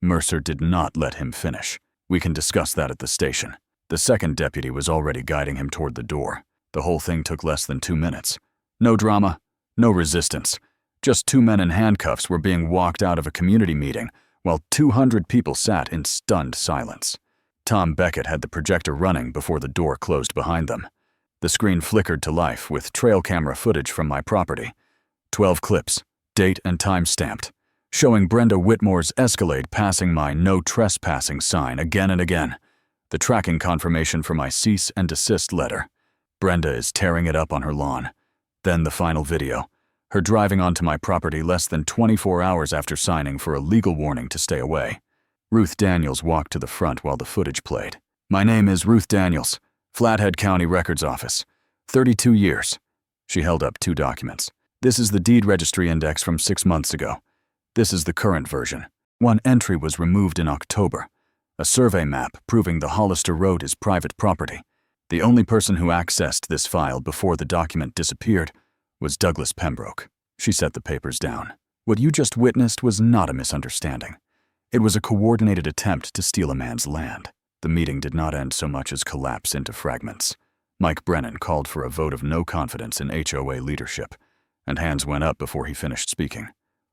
Mercer did not let him finish. We can discuss that at the station. The second deputy was already guiding him toward the door. The whole thing took less than 2 minutes. No drama, no resistance. Just 2 men in handcuffs were being walked out of a community meeting while 200 people sat in stunned silence. Tom Beckett had the projector running before the door closed behind them. The screen flickered to life with trail camera footage from my property. 12 clips, date and time stamped, showing Brenda Whitmore's Escalade passing my no trespassing sign again and again, the tracking confirmation for my cease and desist letter. Brenda is tearing it up on her lawn. Then the final video, her driving onto my property less than 24 hours after signing for a legal warning to stay away. Ruth Daniels walked to the front while the footage played. "My name is Ruth Daniels, Flathead County Records Office, 32 years. She held up 2 documents. "This is the deed registry index from 6 months ago. This is the current version. One entry was removed in October. A survey map proving the Hollister Road is private property. The only person who accessed this file before the document disappeared was Douglas Pembroke." She set the papers down. "What you just witnessed was not a misunderstanding. It was a coordinated attempt to steal a man's land." The meeting did not end so much as collapse into fragments. Mike Brennan called for a vote of no confidence in HOA leadership, and hands went up before he finished speaking.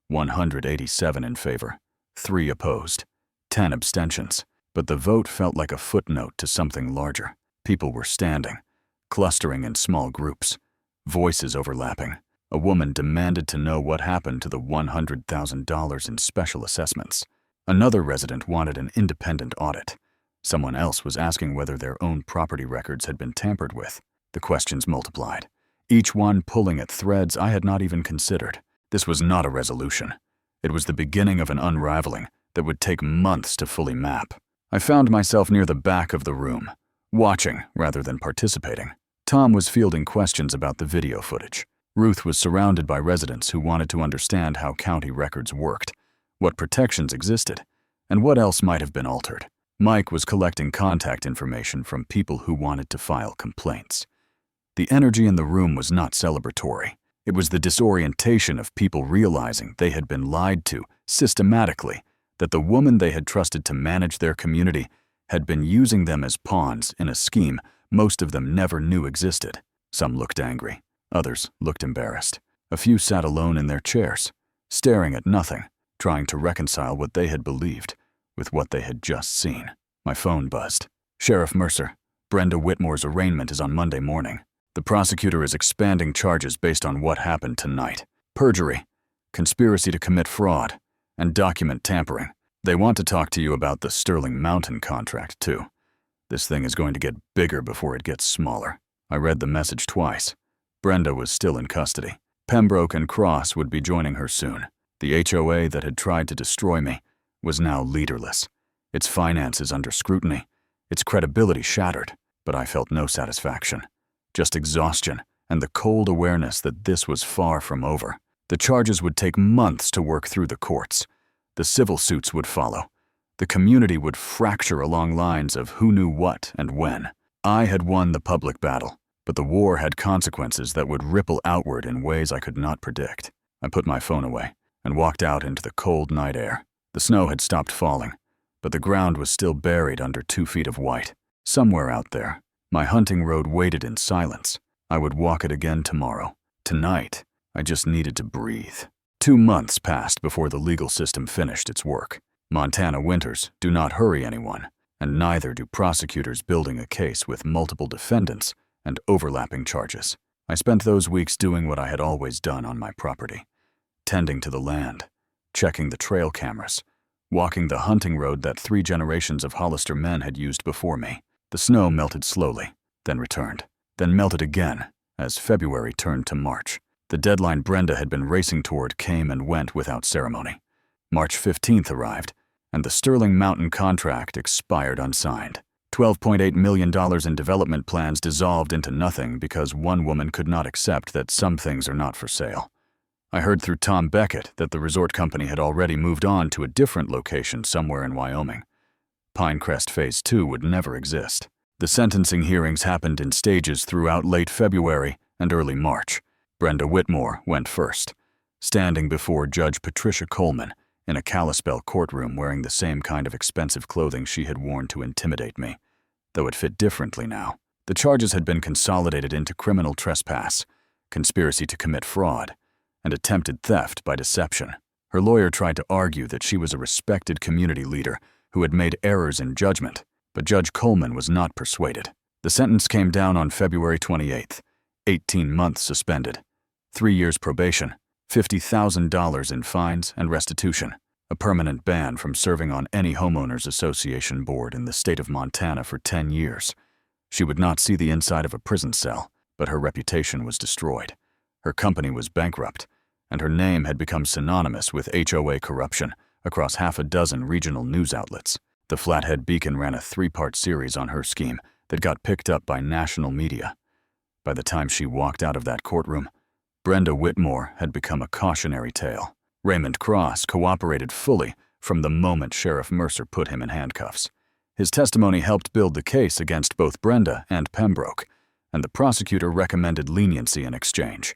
187 in favor, 3 opposed, 10 abstentions. But the vote felt like a footnote to something larger. People were standing, clustering in small groups, voices overlapping. A woman demanded to know what happened to the $100,000 in special assessments. Another resident wanted an independent audit. Someone else was asking whether their own property records had been tampered with. The questions multiplied, each one pulling at threads I had not even considered. This was not a resolution. It was the beginning of an unraveling that would take months to fully map. I found myself near the back of the room, watching rather than participating. Tom was fielding questions about the video footage. Ruth was surrounded by residents who wanted to understand how county records worked, what protections existed, and what else might have been altered. Mike was collecting contact information from people who wanted to file complaints. The energy in the room was not celebratory. It was the disorientation of people realizing they had been lied to systematically, that the woman they had trusted to manage their community had been using them as pawns in a scheme most of them never knew existed. Some looked angry. Others looked embarrassed. A few sat alone in their chairs, staring at nothing, trying to reconcile what they had believed with what they had just seen. My phone buzzed. "Sheriff Mercer, Brenda Whitmore's arraignment is on Monday morning. The prosecutor is expanding charges based on what happened tonight. Perjury, conspiracy to commit fraud, and document tampering. They want to talk to you about the Sterling Mountain contract, too. This thing is going to get bigger before it gets smaller." I read the message twice. Brenda was still in custody. Pembroke and Cross would be joining her soon. The HOA that had tried to destroy me was now leaderless, its finances under scrutiny, its credibility shattered, but I felt no satisfaction. Just exhaustion and the cold awareness that this was far from over. The charges would take months to work through the courts. The civil suits would follow. The community would fracture along lines of who knew what and when. I had won the public battle, but the war had consequences that would ripple outward in ways I could not predict. I put my phone away and walked out into the cold night air. The snow had stopped falling, but the ground was still buried under 2 feet of white. Somewhere out there, my hunting road waited in silence. I would walk it again tomorrow. Tonight, I just needed to breathe. 2 months passed before the legal system finished its work. Montana winters do not hurry anyone, and neither do prosecutors building a case with multiple defendants and overlapping charges. I spent those weeks doing what I had always done on my property, tending to the land, checking the trail cameras, walking the hunting road that 3 generations of Hollister men had used before me. The snow melted slowly, then returned, then melted again as February turned to March. The deadline Brenda had been racing toward came and went without ceremony. March 15th arrived, and the Sterling Mountain contract expired unsigned. $12.8 million in development plans dissolved into nothing because one woman could not accept that some things are not for sale. I heard through Tom Beckett that the resort company had already moved on to a different location somewhere in Wyoming. Pinecrest Phase 2 would never exist. The sentencing hearings happened in stages throughout late February and early March. Brenda Whitmore went first, standing before Judge Patricia Coleman in a Kalispell courtroom wearing the same kind of expensive clothing she had worn to intimidate me, though it fit differently now. The charges had been consolidated into criminal trespass, conspiracy to commit fraud, and attempted theft by deception. Her lawyer tried to argue that she was a respected community leader who had made errors in judgment, but Judge Coleman was not persuaded. The sentence came down on February 28th, 18 months suspended, 3 years probation, $50,000 in fines and restitution, a permanent ban from serving on any homeowners association board in the state of Montana for 10 years. She would not see the inside of a prison cell, but her reputation was destroyed. Her company was bankrupt, and her name had become synonymous with HOA corruption across half a dozen regional news outlets. The Flathead Beacon ran a 3-part series on her scheme that got picked up by national media. By the time she walked out of that courtroom, Brenda Whitmore had become a cautionary tale. Raymond Cross cooperated fully from the moment Sheriff Mercer put him in handcuffs. His testimony helped build the case against both Brenda and Pembroke, and the prosecutor recommended leniency in exchange.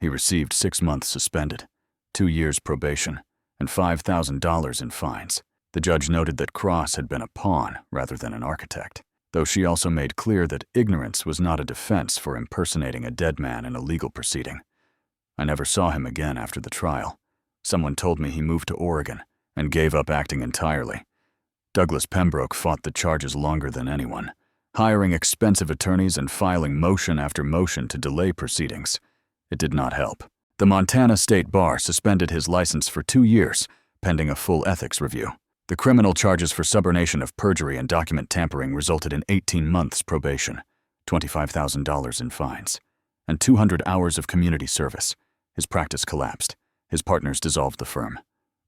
He received 6 months suspended, 2 years probation, and $5,000 in fines. The judge noted that Cross had been a pawn rather than an architect, though she also made clear that ignorance was not a defense for impersonating a dead man in a legal proceeding. I never saw him again after the trial. Someone told me he moved to Oregon and gave up acting entirely. Douglas Pembroke fought the charges longer than anyone, hiring expensive attorneys and filing motion after motion to delay proceedings. It did not help. The Montana State Bar suspended his license for 2 years, pending a full ethics review. The criminal charges for subornation of perjury and document tampering resulted in 18 months probation, $25,000 in fines, and 200 hours of community service. His practice collapsed. His partners dissolved the firm.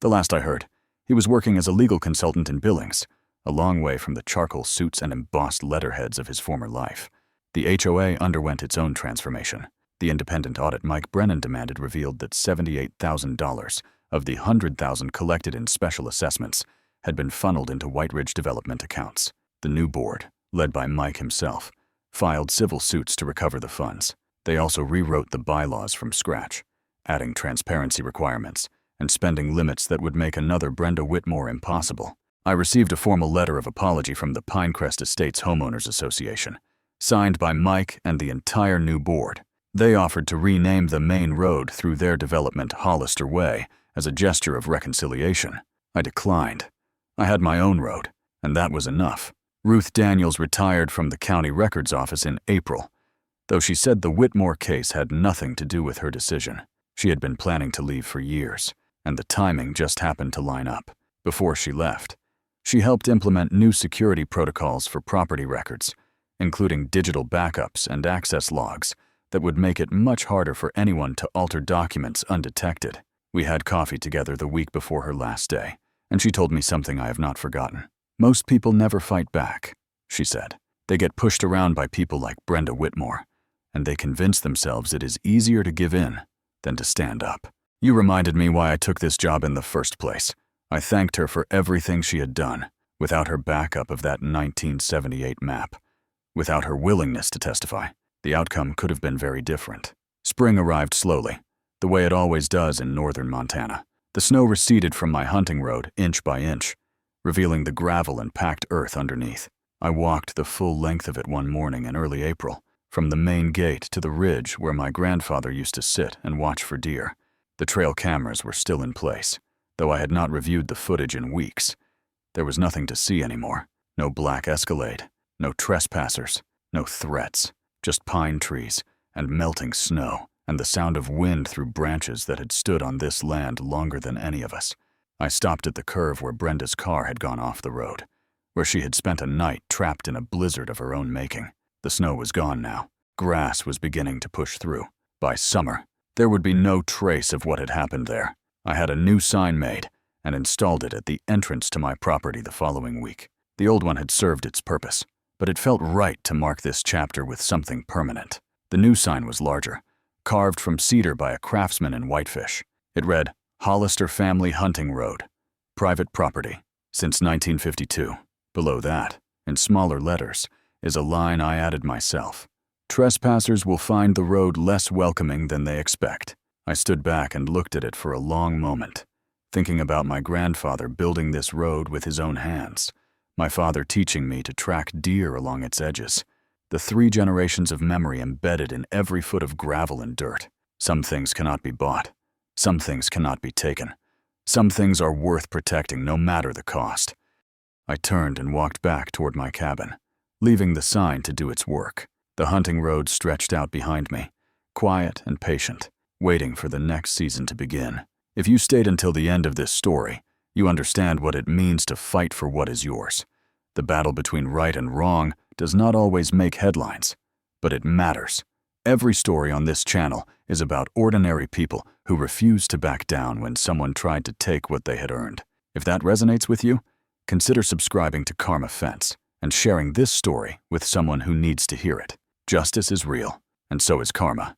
The last I heard, he was working as a legal consultant in Billings, a long way from the charcoal suits and embossed letterheads of his former life. The HOA underwent its own transformation. The independent audit Mike Brennan demanded revealed that $78,000 of the $100,000 collected in special assessments had been funneled into White Ridge development accounts. The new board, led by Mike himself, filed civil suits to recover the funds. They also rewrote the bylaws from scratch, adding transparency requirements and spending limits that would make another Brenda Whitmore impossible. I received a formal letter of apology from the Pinecrest Estates Homeowners Association, signed by Mike and the entire new board. They offered to rename the main road through their development Hollister Way as a gesture of reconciliation. I declined. I had my own road, and that was enough. Ruth Daniels retired from the county records office in April, though she said the Whitmore case had nothing to do with her decision. She had been planning to leave for years, and the timing just happened to line up. Before she left, she helped implement new security protocols for property records, including digital backups and access logs that would make it much harder for anyone to alter documents undetected. We had coffee together the week before her last day, and she told me something I have not forgotten. Most people never fight back, she said. They get pushed around by people like Brenda Whitmore, and they convince themselves it is easier to give in than to stand up. You reminded me why I took this job in the first place. I thanked her for everything she had done. Without her backup of that 1978 map, without her willingness to testify, the outcome could have been very different. Spring arrived slowly, the way it always does in northern Montana. The snow receded from my hunting road inch by inch, revealing the gravel and packed earth underneath. I walked the full length of it one morning in early April, from the main gate to the ridge where my grandfather used to sit and watch for deer. The trail cameras were still in place, though I had not reviewed the footage in weeks. There was nothing to see anymore. No black Escalade, no trespassers, no threats, just pine trees and melting snow and the sound of wind through branches that had stood on this land longer than any of us. I stopped at the curve where Brenda's car had gone off the road, where she had spent a night trapped in a blizzard of her own making. The snow was gone now. Grass was beginning to push through. By summer, there would be no trace of what had happened there. I had a new sign made and installed it at the entrance to my property the following week. The old one had served its purpose, but it felt right to mark this chapter with something permanent. The new sign was larger, carved from cedar by a craftsman in Whitefish. It read, Hollister Family Hunting Road, private property, since 1952. Below that, in smaller letters, is a line I added myself. Trespassers will find the road less welcoming than they expect. I stood back and looked at it for a long moment, thinking about my grandfather building this road with his own hands, my father teaching me to track deer along its edges, the 3 generations of memory embedded in every foot of gravel and dirt. Some things cannot be bought. Some things cannot be taken. Some things are worth protecting no matter the cost. I turned and walked back toward my cabin, leaving the sign to do its work. The hunting road stretched out behind me, quiet and patient, waiting for the next season to begin. If you stayed until the end of this story, you understand what it means to fight for what is yours. The battle between right and wrong does not always make headlines, but it matters. Every story on this channel is about ordinary people who refused to back down when someone tried to take what they had earned. If that resonates with you, consider subscribing to Karma Fence and sharing this story with someone who needs to hear it. Justice is real, and so is karma.